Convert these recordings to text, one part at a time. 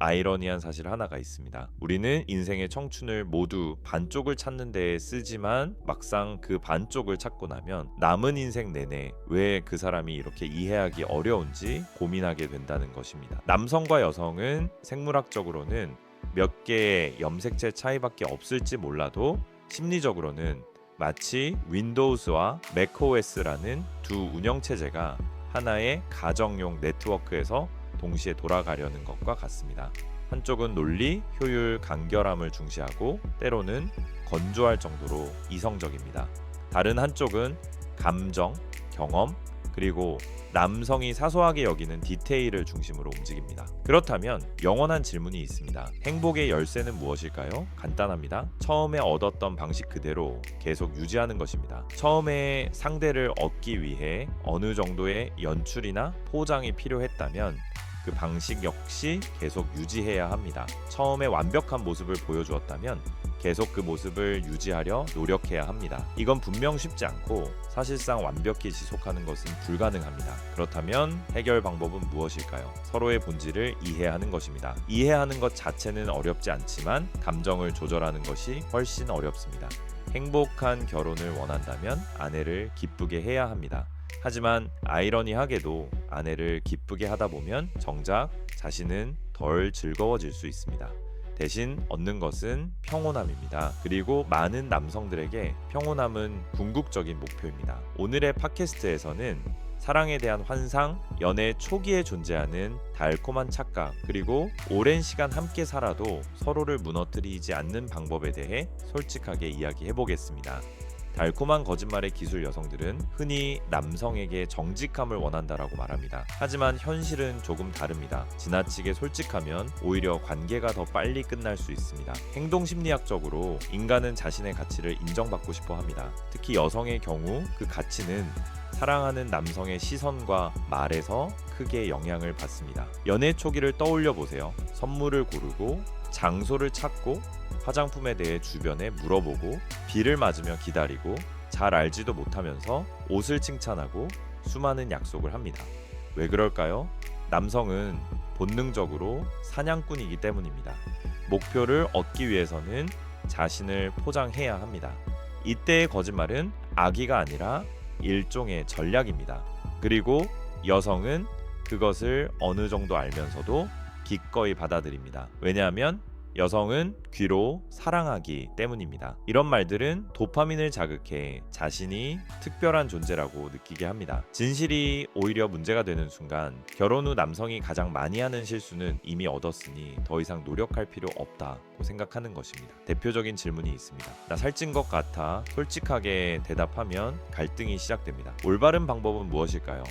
아이러니한 사실 하나가 있습니다. 우리는 인생의 청춘을 모두 반쪽을 찾는 데에 쓰지만 막상 그 반쪽을 찾고 나면 남은 인생 내내 왜 그 사람이 이렇게 이해하기 어려운지 고민하게 된다는 것입니다. 남성과 여성은 생물학적으로는 몇 개의 염색체 차이밖에 없을지 몰라도 심리적으로는 마치 윈도우스와 맥OS라는 두 운영체제가 하나의 가정용 네트워크에서 동시에 돌아가려는 것과 같습니다. 한쪽은 논리, 효율, 간결함을 중시하고 때로는 건조할 정도로 이성적입니다. 다른 한쪽은 감정, 경험, 그리고 남성이 사소하게 여기는 디테일을 중심으로 움직입니다. 그렇다면 영원한 질문이 있습니다. 행복의 열쇠는 무엇일까요? 간단합니다. 처음에 얻었던 방식 그대로 계속 유지하는 것입니다. 처음에 상대를 얻기 위해 어느 정도의 연출이나 포장이 필요했다면 그 방식 역시 계속 유지해야 합니다. 처음에 완벽한 모습을 보여주었다면 계속 그 모습을 유지하려 노력해야 합니다. 이건 분명 쉽지 않고 사실상 완벽히 지속하는 것은 불가능합니다. 그렇다면 해결 방법은 무엇일까요? 서로의 본질을 이해하는 것입니다. 이해하는 것 자체는 어렵지 않지만 감정을 조절하는 것이 훨씬 어렵습니다. 행복한 결혼을 원한다면 아내를 기쁘게 해야 합니다. 하지만 아이러니하게도 아내를 기쁘게 하다 보면 정작 자신은 덜 즐거워질 수 있습니다. 대신 얻는 것은 평온함입니다. 그리고 많은 남성들에게 평온함은 궁극적인 목표입니다. 오늘의 팟캐스트에서는 사랑에 대한 환상, 연애 초기에 존재하는 달콤한 착각, 그리고 오랜 시간 함께 살아도 서로를 무너뜨리지 않는 방법에 대해 솔직하게 이야기해보겠습니다. 달콤한 거짓말의 기술 여성들은 흔히 남성에게 정직함을 원한다라고 말합니다. 하지만 현실은 조금 다릅니다. 지나치게 솔직하면 오히려 관계가 더 빨리 끝날 수 있습니다. 행동심리학적으로 인간은 자신의 가치를 인정받고 싶어 합니다. 특히 여성의 경우 그 가치는 사랑하는 남성의 시선과 말에서 크게 영향을 받습니다. 연애 초기를 떠올려 보세요. 선물을 고르고 장소를 찾고 화장품에 대해 주변에 물어보고 비를 맞으며 기다리고 잘 알지도 못하면서 옷을 칭찬하고 수많은 약속을 합니다. 왜 그럴까요? 남성은 본능적으로 사냥꾼이기 때문입니다. 목표를 얻기 위해서는 자신을 포장해야 합니다. 이때의 거짓말은 악의가 아니라 일종의 전략입니다. 그리고 여성은 그것을 어느 정도 알면서도 기꺼이 받아들입니다. 왜냐하면 여성은 귀로 사랑하기 때문입니다. 이런 말들은 도파민을 자극해 자신이 특별한 존재라고 느끼게 합니다. 진실이 오히려 문제가 되는 순간 결혼 후 남성이 가장 많이 하는 실수는 이미 얻었으니 더 이상 노력할 필요 없다고 생각하는 것입니다. 대표적인 질문이 있습니다. 나 살찐 것 같아 솔직하게 대답하면 갈등이 시작됩니다. 올바른 방법은 무엇일까요?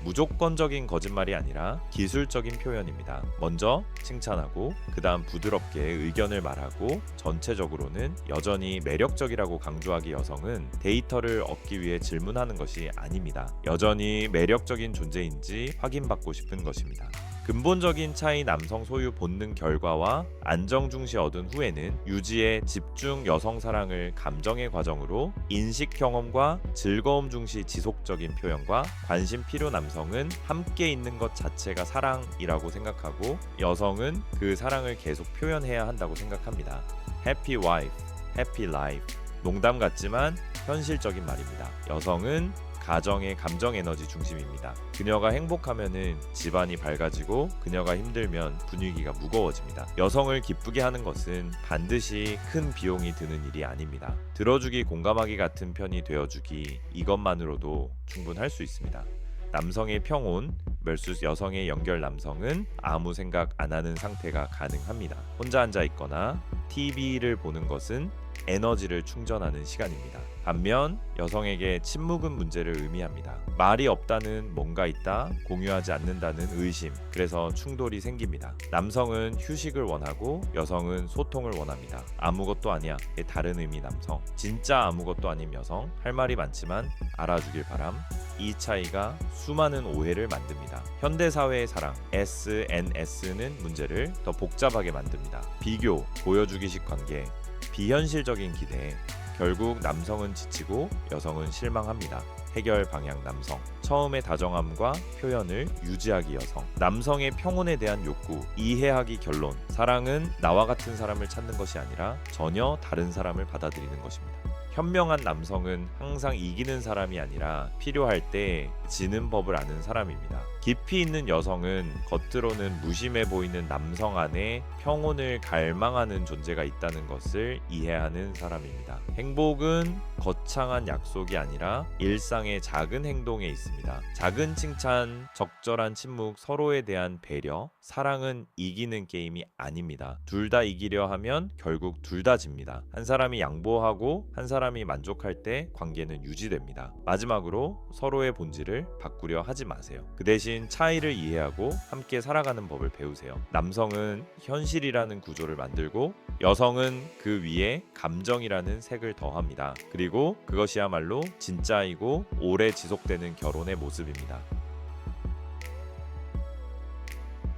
무조건적인 거짓말이 아니라 기술적인 표현입니다. 먼저 칭찬하고 그 다음 부드럽게 의견을 말하고 전체적으로는 여전히 매력적이라고 강조하기 여성은 데이터를 얻기 위해 질문하는 것이 아닙니다. 여전히 매력적인 존재인지 확인받고 싶은 것입니다. 근본적인 차이 남성 소유 본능 결과와 안정 중시 얻은 후에는 유지의 집중 여성 사랑을 감정의 과정으로 인식 경험과 즐거움 중시 지속적인 표현과 관심 필요 남성은 함께 있는 것 자체가 사랑이라고 생각하고 여성은 그 사랑을 계속 표현해야 한다고 생각합니다. Happy wife, happy life. 농담 같지만 현실적인 말입니다. 여성은 가정의 감정 에너지 중심입니다. 그녀가 행복하면은 집안이 밝아지고 그녀가 힘들면 분위기가 무거워집니다. 여성을 기쁘게 하는 것은 반드시 큰 비용이 드는 일이 아닙니다. 들어주기, 공감하기 같은 편이 되어주기, 이것만으로도 충분할 수 있습니다. 남성의 평온 vs 여성의 연결 남성은 아무 생각 안 하는 상태가 가능합니다. 혼자 앉아 있거나 TV를 보는 것은 에너지를 충전하는 시간입니다. 반면 여성에게 침묵은 문제를 의미합니다. 말이 없다는 뭔가 있다, 공유하지 않는다는 의심, 그래서 충돌이 생깁니다. 남성은 휴식을 원하고 여성은 소통을 원합니다. 아무것도 아니야, 다른 의미 남성. 진짜 아무것도 아닌 여성, 할 말이 많지만 알아주길 바람. 이 차이가 수많은 오해를 만듭니다. 현대사회의 사랑, SNS는 문제를 더 복잡하게 만듭니다. 비교, 보여주기식 관계, 비현실적인 기대, 결국 남성은 지치고 여성은 실망합니다. 해결 방향 남성. 처음의 다정함과 표현을 유지하기 여성. 남성의 평온에 대한 욕구, 이해하기 결론. 사랑은 나와 같은 사람을 찾는 것이 아니라 전혀 다른 사람을 받아들이는 것입니다. 현명한 남성은 항상 이기는 사람이 아니라 필요할 때 지는 법을 아는 사람입니다. 깊이 있는 여성은 겉으로는 무심해 보이는 남성 안에 평온을 갈망하는 존재가 있다는 것을 이해하는 사람입니다. 행복은 거창한 약속이 아니라 일상의 작은 행동에 있습니다. 작은 칭찬, 적절한 침묵, 서로에 대한 배려, 사랑은 이기는 게임이 아닙니다. 둘 다 이기려 하면 결국 둘 다 집니다. 한 사람이 양보하고 한 사람이 만족할 때 관계는 유지됩니다. 마지막으로 서로의 본질을 바꾸려 하지 마세요. 그 대신 차이를 이해하고 함께 살아가는 법을 배우세요. 남성은 현실이라는 구조를 만들고 여성은 그 위에 감정이라는 색을 더합니다. 그리고 그것이야말로 진짜이고 오래 지속되는 결혼의 모습입니다.